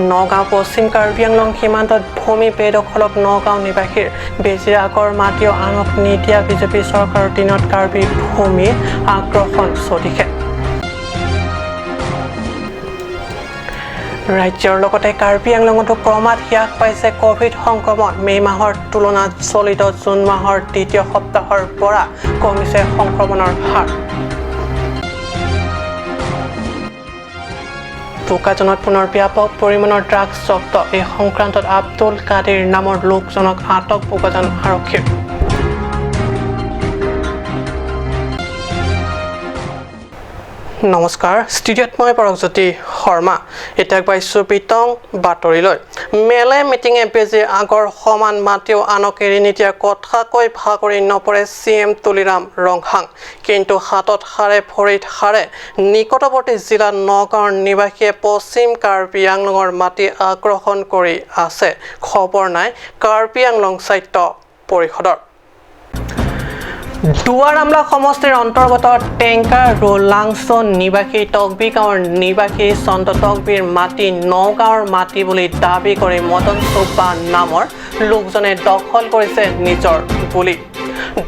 নগাঁও পশ্চিম কাৰ্বি আংলং সীমান্তত ভূমি বেদখলক নগাঁও নিবাসীৰ বেজিৰ আগৰ মাটিও আনক নিদিয়া বিজেপি চৰকাৰৰ দিনত কাৰ্বি ভূমি আগ্ৰহণ চলিছে ৰাজ্যৰ লগতে কাৰ্বি আংলঙতো ক্ৰমাৎ হ্ৰাস পাইছে কোভিড সংক্ৰমণ মে মাহৰ তুলনাত চলিত জুন মাহৰ দ্বিতীয় সপ্তাহৰ পৰা কমিছে সংক্ৰমণৰ হাৰ বোকাজনত পুনৰ ব্যাপক পৰিমাণৰ ড্ৰাগছ জব্দ এই সংক্ৰান্তত আব্দুল কাদিৰ নামৰ লোকজনক আটক বোকাজন আৰক্ষীৰ নমস্কাৰ ষ্টুডিঅ'ত মই পৰকজ্যোতি শৰ্মা এতিয়া পাইছো পিতং বাতৰিলৈ মেলে মিটিঙে বেজিৰ আগৰ সমান মাতিও আনক এৰি নিদিয়া কথাকৈ ভাগৰি নপৰে চিএম তুলিৰাম ৰংহাং কিন্তু হাতত হাৰে ভৰিত হাৰে নিকটৱৰ্তী জিলা নগাঁৱৰ নিবাসীয়ে পশ্চিম কাৰ্বি আংলঙৰ মাটি আগ্ৰহণ কৰি আছে খবৰ নাই কাৰ্বি আংলং স্বায়ত্ত পৰিষদৰ দুৱাৰ আমলা সমষ্টিৰ অন্তৰ্গত টেংকা ৰোলাংছ নিবাসী টকবি গাঁৱৰ নিবাসী চন্দ টকবিৰ মাটি নগাঁৱৰ মাটি বুলি দাবী কৰি মদন চোপ্পা নামৰ লোকজনে দখল কৰিছে নিজৰ বুলি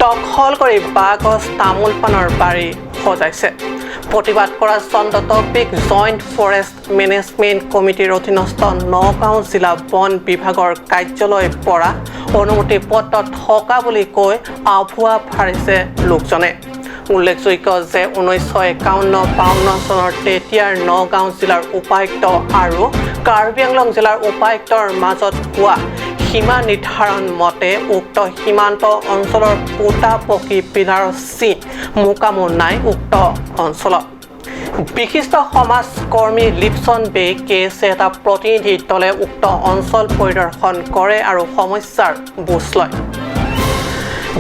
দখল কৰি বাগজ তামোল পাণৰ বাৰী সজাইছে প্ৰতিবাদ কৰা চন্দ টকবিক জইণ্ট ফৰেষ্ট মেনেজমেণ্ট কমিটিৰ অধীনস্থ নগাঁও জিলা বন বিভাগৰ কাৰ্যালয়ৰ পৰা অনুমতি পত্ৰ থকা বুলি কৈ আভুৱা ফাৰিছে লোকজনে উল্লেখযোগ্য যে 1951-52 চনৰ তেতিয়াৰ নগাঁও জিলাৰ উপায়ুক্ত আৰু কাৰ্বি আংলং জিলাৰ উপায়ুক্তৰ মাজত হোৱা সীমা নিৰ্ধাৰণ মতে উক্ত সীমান্ত অঞ্চলৰ পোটা পকি পিলাৰৰ চিন মোকামো নাই উক্ত অঞ্চলত বিশিষ্ট সমাজকৰ্মী লিপচন বে কেছে এটা প্ৰতিনিধি দলে উক্ত অঞ্চল পৰিদৰ্শন কৰে আৰু সমস্যাৰ বুজ লয়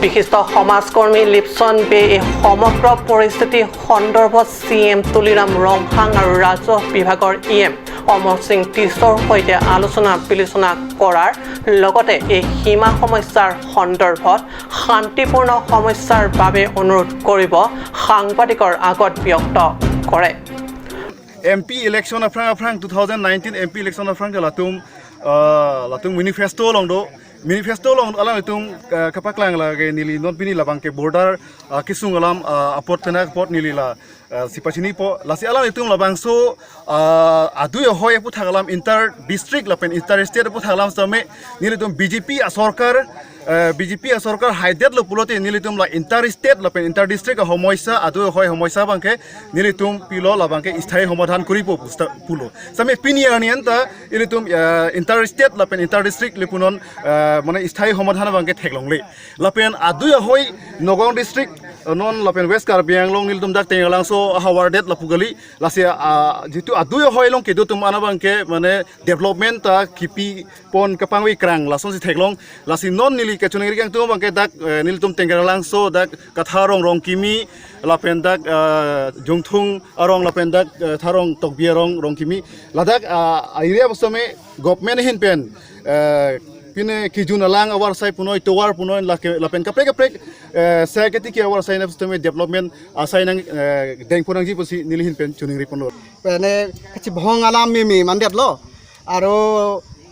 বিশিষ্ট সমাজকৰ্মী লিপচন বে এই সমগ্ৰ পৰিস্থিতি সন্দৰ্ভত চিএম তুলিৰাম ৰংহাং আৰু ৰাজহ বিভাগৰ ইএম অমৰ সিং টিছৰ সৈতে আলোচনা বিলোচনা কৰাৰ লগতে এই সীমা সমস্যাৰ সন্দৰ্ভত শান্তিপূৰ্ণ সমস্যাৰ বাবে অনুৰোধ কৰিব সাংবাদিকৰ আগত ব্যক্ত কৰে MP election afrang 2019 MP election afrang latung manifesto long alam itung kapaklang la ge nili not bini labang ke border kisung alam apot penak pot nili la sipachini po lasi alam itung labang so adu hoy pu thagalam inter district lapen inter state pu thagalam same nili tum BJP सरकार हाइडेट लो पुलोते निलितुम ला inter state लापेन inter district समस्या आदु होय समस्या बांके निलितुम pillow ला बांके स्थायी समाधान करिबो पुलो सामे पिनियानियन ता निलितुम इंटर स्टेट लापेन इंटर डिस्ट्रिक्ट लिपुनन माने स्थायी समाधान बांके थेगलंगले लापेन आदु होय नगांव डिस्ट्रिक्ट नन लापेन वेस्ट कार्बि आंलंग निलितुम दाक तेंगलांसो हावारडेट लापुगली लासे जितु आदु होय लं केदु तुम आना बांके माने डेभलपमेंट ता किपि पन कपांगwi krang लासन सि थेगलं लासि नन निलि केचुनेरि गांग तुम बांके दाक निलतुम तेंगलांसो दाक कथारं रं किमि लापेन दाक जंथुं अरं लापेन दाक थारं तकबिरं रं किमि लादाक आइरिया बसमे गवर्नमेंट हिन पेन पिने किजुन लांग अवर साइ पुनय तोवार पुनय लापेन कप्रे सेकेति के अवर साइ नबस्तमे डेभलपमेंट आसाइ नंग देंगपुरंग जी पसि निलि हिन पेन चुनिरि पुनो पेने कछि भंग आलाम मिमि मानदेत लो आरो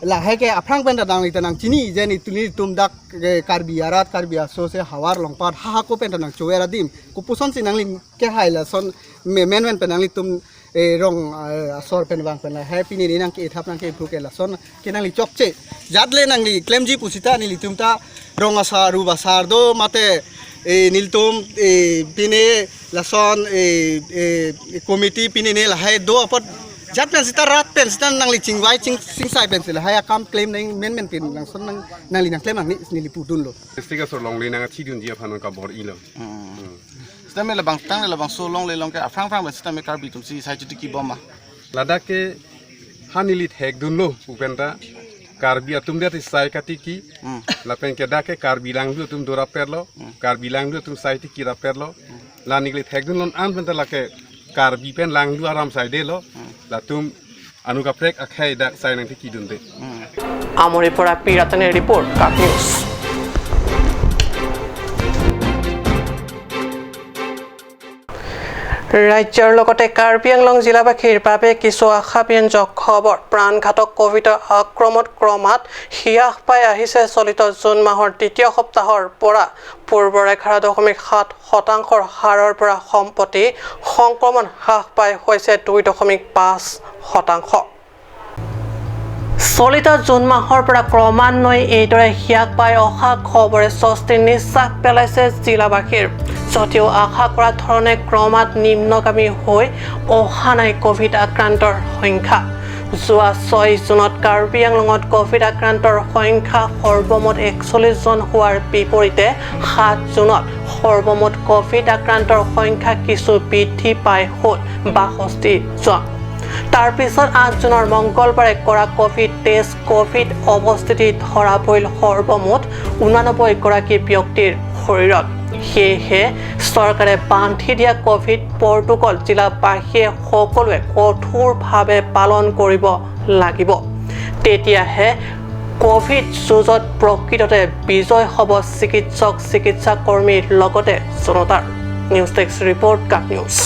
लाहेके आफ्रांग पेन दांग इतनांग चिनी जेनि तुनि तुम दाक कार्बि आरात कार्बि आसो से हावार लंपात हा को पेन दांग चोवेरा दिम कुपुसन सिनांगलि के हाइला सन मेन पेनांगलि तुम ए रंग असर पेन बांग पेन हैप्पी नि नंग के थापनांग के भुकेला सन केनांगलि चोकचे जादले नांगलि क्लेम जी पुसिता निलि तुमता रंग आसा रुबा सार दो माते ए निलतुम ए पिने लासन ए कमिटी पिने ने लाहे दो अपत जात पेंसिता रात पेंसिता नांगलि चिंगवाई चिंगसाइ पेंसिल हाया काम क्लेम नंग पेन लांसन नांगलि नां क्लेम नांगनि निलि पुदुन लो स्टिका सर लंगले नांगा थिदुन जिया फान का बर इलो स्टामे लबां तांग लबां सो लंगले लंके आफ्रांग स्टामे कार्बि तुमसि साइजति की बमा लादाक के हानिलि थेक दुन लो उपेंटा कार्बि तुम देति साइ काति की लापेन के दाके कार्बि लांगदु तुम दोरा पेरलो कार्बि लांगदु तुम साइति की रा पेरलो लानिगले थेक दुन लन आन पेंटा लाके कार्बि पेन लांगदु आराम साइ देलो ला तुम अनुका प्रेक अखाइ दाक साइ नंति की दुन दे আমৰি পৰা পিৰাতনে ৰিপৰ্ট কাক নিউজ ৰাজ্যৰ লগতে কাৰ্বি আংলং জিলাবাসীৰ বাবে কিছু আশাব্যঞ্জক খবৰ প্ৰাণঘাতক কোভিডৰ আক্ৰমণ ক্ৰমাৎ হ্ৰাস পাই আহিছে চলিত জুন মাহৰ দ্বিতীয় সপ্তাহৰ পৰা পূৰ্বৰ 11.7% হাৰৰ পৰা সম্প্ৰতি সংক্ৰমণ হ্ৰাস পাই হৈছে 2.5%। চলিত জুন মাহৰ পৰা ক্ৰমান্বয়ে এইদৰে হ্ৰাস পাই অহা খবৰে স্বস্তিৰ নিশ্বাস পেলাইছে জিলাবাসীৰ যদিও আশা কৰা ধৰণে ক্ৰমাৎ নিম্নগামী হৈ অহা নাই কোভিড আক্ৰান্তৰ সংখ্যা। যোৱা 6 জুনত কাৰ্বি আংলঙত কোভিড আক্ৰান্তৰ সংখ্যা সৰ্বমুঠ 41 জন হোৱাৰ বিপৰীতে 7 জুনত সৰ্বমুঠ কোভিড আক্ৰান্তৰ সংখ্যা কিছু বৃদ্ধি পাই হ'ল 62 জন। তাৰ পিছত 8 জুনৰ মংগলবাৰে কৰা কোভিড টেষ্ট কোভিড অৱস্থিতি ধৰা পৰিল সৰ্বমুঠ 89 গৰাকী ব্যক্তিৰ শৰীৰত। সেয়েহে চৰকাৰে বান্ধি দিয়া কোভিড প্ৰটোকল জিলাবাসীয়ে সকলোৱে কঠোৰভাৱে পালন কৰিব লাগিব। তেতিয়াহে কোভিড যুঁজত প্ৰকৃততে বিজয় হ'ব চিকিৎসাকৰ্মীৰ লগতে জনতাৰ। নিউজ ডেস্ক ৰিপৰ্ট কাট নিউজ।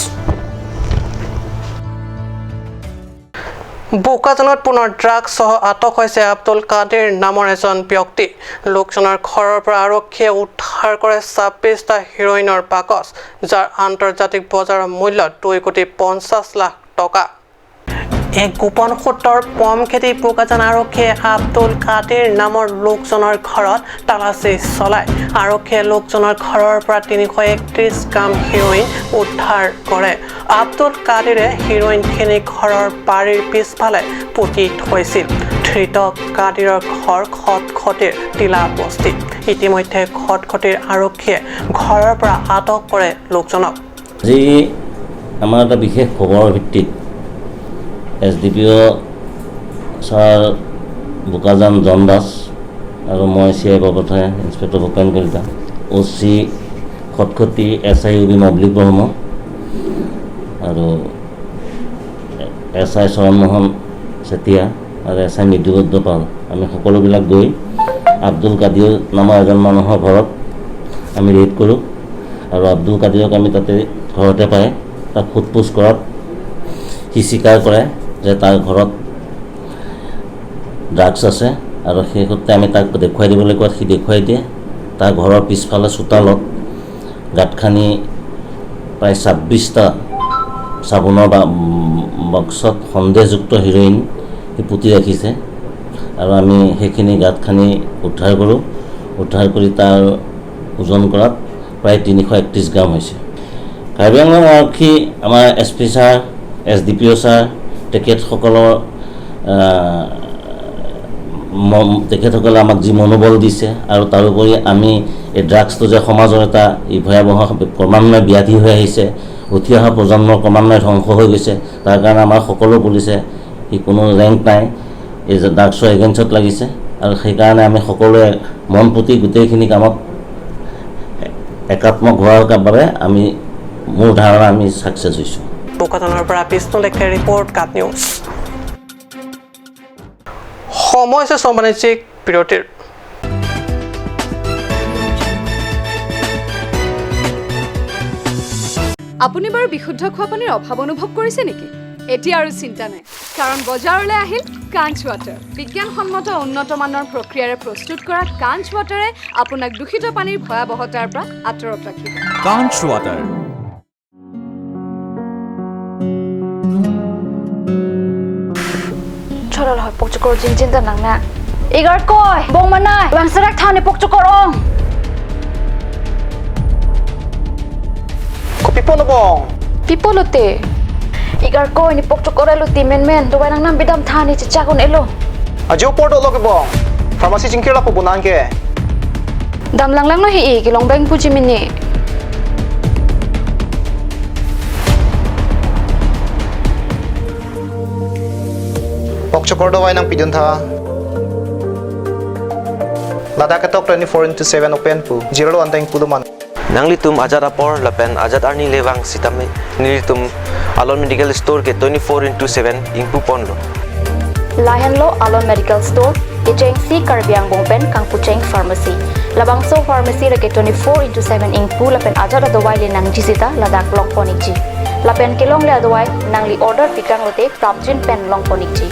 বোকাজানত পুনৰ ড্ৰাগছ সহ আটক হৈছে আব্দুল কাদিৰ নামৰ এজন ব্যক্তি। লোকজনৰ ঘৰৰ পৰা আৰক্ষীয়ে উদ্ধাৰ কৰে 26টা হিৰোইনৰ বাকচ, যাৰ আন্তৰ্জাতিক বজাৰৰ মূল্য 2.50 লাখ টকা। এক গোপন সূত্ৰৰ পমখেতি বোকাজান আৰক্ষীয়ে আব্দুল কাদিৰ নামৰ লোকজনৰ ঘৰত তালাচী চলায়। আৰক্ষীয়ে লোকজনৰ ঘৰৰ পৰা 331 গ্ৰাম হিৰোইন উদ্ধাৰ কৰে। আব্দুল কাদিৰে হিৰোইনখিনি ঘৰৰ বাৰীৰ পিছফালে পুতি থৈছিল। ধৃত কাদিৰৰ ঘৰ খটখটিৰ টিলা বস্তিত। ইতিমধ্যে খটখটিৰ আৰক্ষীয়ে ঘৰৰ পৰা আটক কৰে লোকজনক। আজি আমাৰ এটা বিশেষ খবৰৰ ভিত্তিত SDPO ছাৰ বোকাজান জন দাস আৰু মই CI বাবুথাই inspector Bhupen Kalita, OC Khatkhati SI UB মবলিক ব্ৰহ্ম আৰু SI চৰণমোহন চেতিয়া আৰু SI মৃদুবদ্ধ পাল, আমি সকলোবিলাক গৈ আব্দুল কাদিৰ নামৰ এজন মানুহৰ ঘৰত আমি ৰেড কৰোঁ আৰু আব্দুল কাদিৰক আমি তাতে ঘৰতে পাই তাক সোধপোছ কৰাত সি স্বীকাৰ কৰে যে তাৰ ঘৰত ড্ৰাগছ আছে আৰু সেই সূত্ৰে আমি তাক দেখুৱাই দিবলৈ কোৱাত সি দেখুৱাই দিয়ে। তাৰ ঘৰৰ পিছফালে চোতালত গাঁত খানি প্ৰায় 26টা চাবোনৰ বাক্সত সন্দেহযুক্ত হিৰোইন সি পুতি ৰাখিছে আৰু আমি সেইখিনি গাঁত খানি উদ্ধাৰ কৰোঁ। উদ্ধাৰ কৰি তাৰ ওজন কৰাত প্ৰায় 331 গ্ৰাম হৈছে। কাৰ্বি আংলং আৰক্ষী আমাৰ SP ছাৰ SDPO ছাৰ তেখেতসকলে আমাক যি মনোবল দিছে আৰু তাৰোপৰি আমি এই ড্ৰাগছটো যে সমাজৰ এটা এই ভয়াৱহ ক্ৰমান্বয়ে ব্যাধি হৈ আহিছে, উঠি অহা প্ৰজন্মৰ ক্ৰমান্বয়ে ধ্বংস হৈ গৈছে, তাৰ কাৰণে আমাৰ সকলো পুলিচে কোনো ৰেংক নাই এই যে ড্ৰাগছৰ এগেইনষ্টত লাগিছে আৰু সেইকাৰণে আমি সকলোৱে মন পুতি গোটেইখিনি কামত একাত্মক হোৱাৰ বাবে আমি মোৰ ধাৰণা আমি ছাকচেছ হৈছোঁ। বোকাজানৰ পৰা বিষ্ণু লেখাৰ ৰিপৰ্ট কাট নিউজ। সময় হৈছে বাণিজ্যিক বিৰতিৰ। আপুনি বাৰু বিশুদ্ধ খোৱা পানীৰ অভাৱ অনুভৱ কৰিছে নেকি? এতিয়া আৰু চিন্তা নাই, কাৰণ বজাৰলৈ আহিল কাঞ্চ ৱাটাৰ। বিজ্ঞানসন্মত উন্নত মানৰ প্ৰক্ৰিয়াৰে প্ৰস্তুত কৰা কাঞ্চ ৱাটাৰে আপোনাক দূষিত পানীৰ ভয়াৱহতাৰ পৰা আঁতৰত ৰাখিব। কাঞ্চ water. Chorol hoy pokchukor jinjin ta nang na. Igar koy bong manay wang sarak thane pokchukor ong. Ko pipolo bong. Pipolo te. Igar koy ni pokchukor elo ti men duway nang nam bidam thane chichakon elo. Ajo porto lo ke bong. Pharmacy jingkira po bunan ke. Dam lang no hi kilong beng puji mini. Pokchokor daw ay ng pidunta. Lada katok 24/7 open po. Zero anteng puluman. Nanglitum ajat apor lapen ajat arni lewang sitame nilitum Alon Medical Store ke 24/7 ingpu ponlo. Lahen lo Alon Medical Store, Ijeng si Karbiang Bongpen Kang Pucheng Pharmacy. labang so pharmacy lake 24/7 ingpu lapen ajara dawai le nang jisita ladak long ponik ji lapen kelong le adwai nang li order pikang lote prapjin pen long ponik ji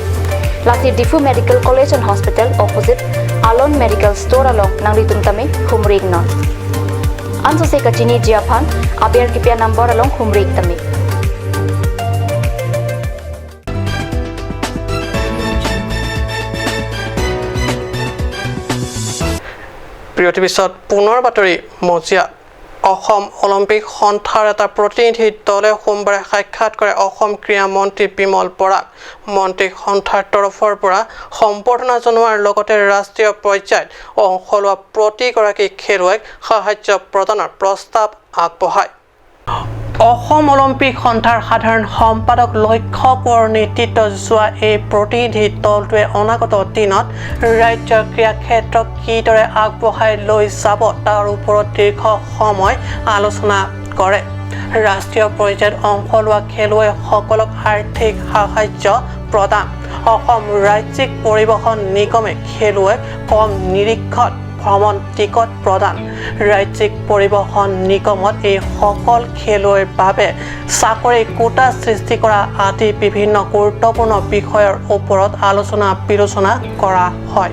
lati difu medical college and hospital opposite alon medical store along nang li tumtame humring non anso se kachini jiaphan abiar kipia number along humring tame প্ৰিয় টিভিছত পুনৰ বাতৰি মজিয়াত Assam Olympic সন্থাৰ এটা প্ৰতিনিধি দলে সোমবাৰে সাক্ষাৎ কৰে অসম ক্ৰীড়া মন্ত্ৰী বিমল বৰাক মন্ত্ৰী সন্থাৰ তৰফৰ পৰা সম্বৰ্ধনা জনোৱাৰ লগতে ৰাষ্ট্ৰীয় পৰ্যায়ত অংশ লোৱা প্ৰতিগৰাকী খেলুৱৈক সাহায্য প্ৰদানৰ প্ৰস্তাৱ আগবঢ়ায় অসম অলিম্পিক সন্থাৰ সাধাৰণ সম্পাদক লক্ষ্য কোঁৱৰৰ নেতৃত্বত যোৱা এই প্ৰতিনিধি দলটোৱে অনাগত দিনত ৰাজ্যৰ ক্ৰীড়া ক্ষেত্ৰক কিদৰে আগবঢ়াই লৈ যাব তাৰ ওপৰত দীৰ্ঘ সময় আলোচনা কৰে ৰাষ্ট্ৰীয় পৰ্যায়ত অংশ লোৱা খেলুৱৈসকলক আৰ্থিক সাহায্য প্ৰদান অসম ৰাজ্যিক পৰিবহণ নিগমে খেলুৱৈক কম নিৰীক্ষত ভ্ৰমণ টিকট প্ৰদান ৰাজ্যিক পৰিবহণ নিগমত এই সকল খেলুৱৈৰ বাবে চাকৰি কোটা সৃষ্টি কৰা আদি বিভিন্ন গুৰুত্বপূৰ্ণ বিষয়ৰ ওপৰত আলোচনা বিলোচনা কৰা হয়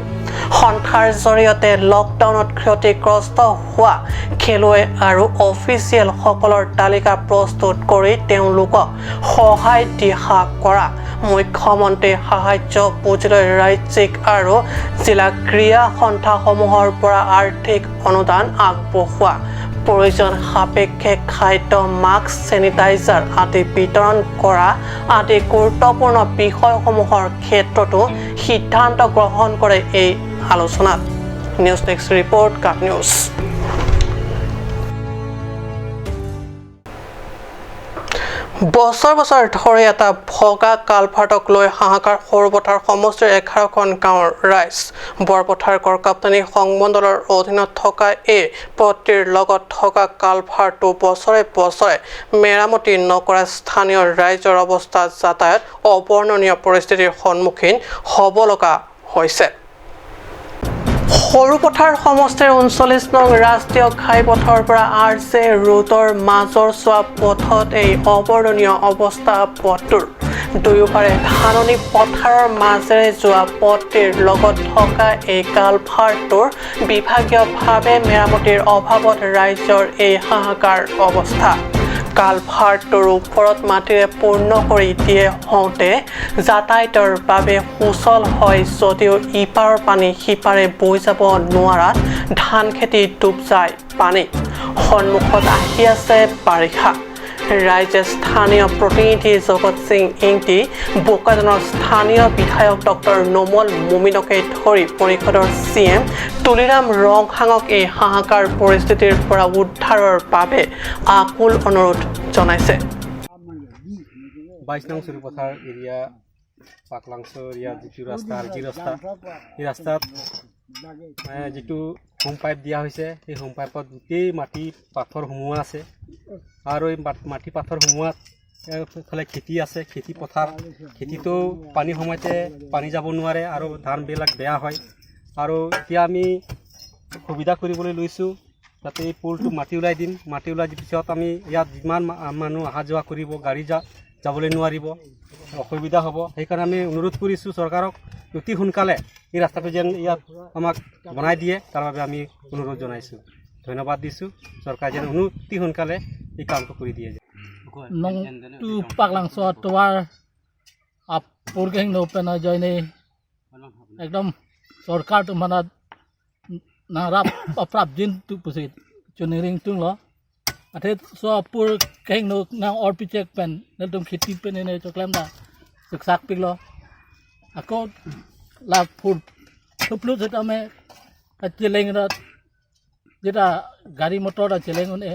সন্থাৰ জৰিয়তে লকডাউনত ক্ষতিগ্ৰস্ত হোৱা খেলুৱৈ আৰু অফিচিয়েলসকলৰ তালিকা প্ৰস্তুত কৰি তেওঁলোকক সহায় দিহা কৰা মুখ্যমন্ত্ৰী সাহায্য পুঁজিলৈ ৰাজ্যিক আৰু জিলা ক্ৰীড়া সন্থাসমূহৰ পৰা আৰ্থিক অনুদান আগবঢ়োৱা প্ৰয়োজন সাপেক্ষে খাদ্য মাস্ক চেনিটাইজাৰ আদি বিতৰণ কৰা আদি গুৰুত্বপূৰ্ণ বিষয়সমূহৰ ক্ষেত্ৰতো সিদ্ধান্ত গ্ৰহণ কৰে এই আলোচনাত news next report cup news বছৰ বছৰ ধৰি এটা ভগা কালভাৰ্টক লৈ হাহাকাৰ সৰুপথাৰ সমষ্টিৰ 11খন গাঁৱৰ ৰাইজ বৰপথাৰ গড়কাপ্তানি সংমণ্ডলৰ অধীনত থকা এই পথটিৰ লগত থকা কালভাৰ্টটো বছৰে বছৰে মেৰামতি নকৰা স্থানীয় ৰাইজৰ অৱস্থা যাতায়াত অবৰ্ণনীয় পৰিস্থিতিৰ সন্মুখীন হ'ব লগা হৈছে সৰুপথাৰ সমষ্টিৰ 39 নং ৰাষ্ট্ৰীয় ঘাইপথৰ পৰা RJ ৰুটৰ মাজৰ চোৱা পথত এই অবৰ্ণনীয় অৱস্থা পথটোৰ দুয়োপাৰে ধাননি পথাৰৰ মাজেৰে যোৱা পথটিৰ লগত থকা এই কালভাৰ্টটোৰ বিভাগীয়ভাৱে মেৰামতিৰ অভাৱত ৰাইজৰ এই হাহাকাৰ অৱস্থা কালভাৰ্টটোৰ ওপৰত মাটিৰে পূৰ্ণ কৰি দিয়ে হওঁতে যাতায়াতৰ বাবে সুচল হয় যদিও ইপাৰৰ পানী সিপাৰে বৈ যাব নোৱাৰাত ধান খেতি ডুব যায় পানী সন্মুখত আহি আছে বাৰিষা ৰাইজে স্থানীয় প্ৰতিনিধি জগত সিং ইংতি বোকাজানৰ স্থানীয় বিধায়ক ডক্টৰ নোমল মুমিনকে ধৰি পৰিষদৰ CM তুলিৰাম ৰংহাঙক এই হাহাকাৰ পৰিস্থিতিৰ পৰা উদ্ধাৰৰ বাবে আকুল অনুৰোধ জনাইছে 22 নং সৰুপথাৰ এৰিয়া পাকলাংছ এৰিয়া যিটো ৰাস্তা এই ৰাস্তাত যিটো হোম পাইপ দিয়া হৈছে সেই হোম পাইপত গোটেই মাটি পাথৰ সোমোৱা আছে আৰু এই মাটি পাথৰ সোমোৱাত ফালে খেতি আছে খেতি পথাৰ খেতিটো পানী সময়তে পানী যাব নোৱাৰে আৰু ধানবিলাক বেয়া হয় আৰু এতিয়া আমি সুবিধা কৰিবলৈ লৈছোঁ যাতে এই পুলটো মাটি ওলাই দিম মাটি ওলাই দিয়াৰ পিছত আমি ইয়াত যিমান মানুহ অহা যোৱা কৰিব গাড়ী যাবলৈ নোৱাৰিব অসুবিধা হ'ব সেইকাৰণে আমি অনুৰোধ কৰিছোঁ চৰকাৰক অতি সোনকালে এই ৰাস্তাটো যেন ইয়াত আমাক বনাই দিয়ে তাৰ বাবে আমি অনুৰোধ জনাইছোঁ ধন্যবাদ দিছোঁ চৰকাৰে যেন অতি সোনকালে এই কামটো কৰি দিয়ে nong tu paklang so tuar ap purgeng no pena joine ekdom sarkar tu mana narap aprap jin tu pusit chuniring tung lo athe so pur keng no na or pichek pen na tum khiti pen ne choklem da siksak pik lo ako la pur thuplu jeta me cheleng ra jeta gari motor da cheleng one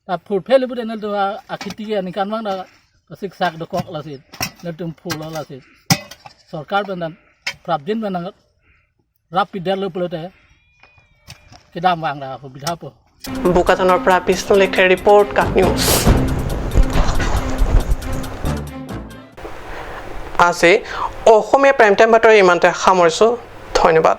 ta phur phele bude nal to akhiti ke nikan mang da siksak do kok la sit na tum phul la sit sarkar ban prabjin ban rapid development kedam wang da subidha po বোকাজানৰ পৰা বিষ্ণু লেখাৰ report cup news আজি অসমীয়া prime time বাতৰি ইমানতে সামৰিছোঁ ধন্যবাদ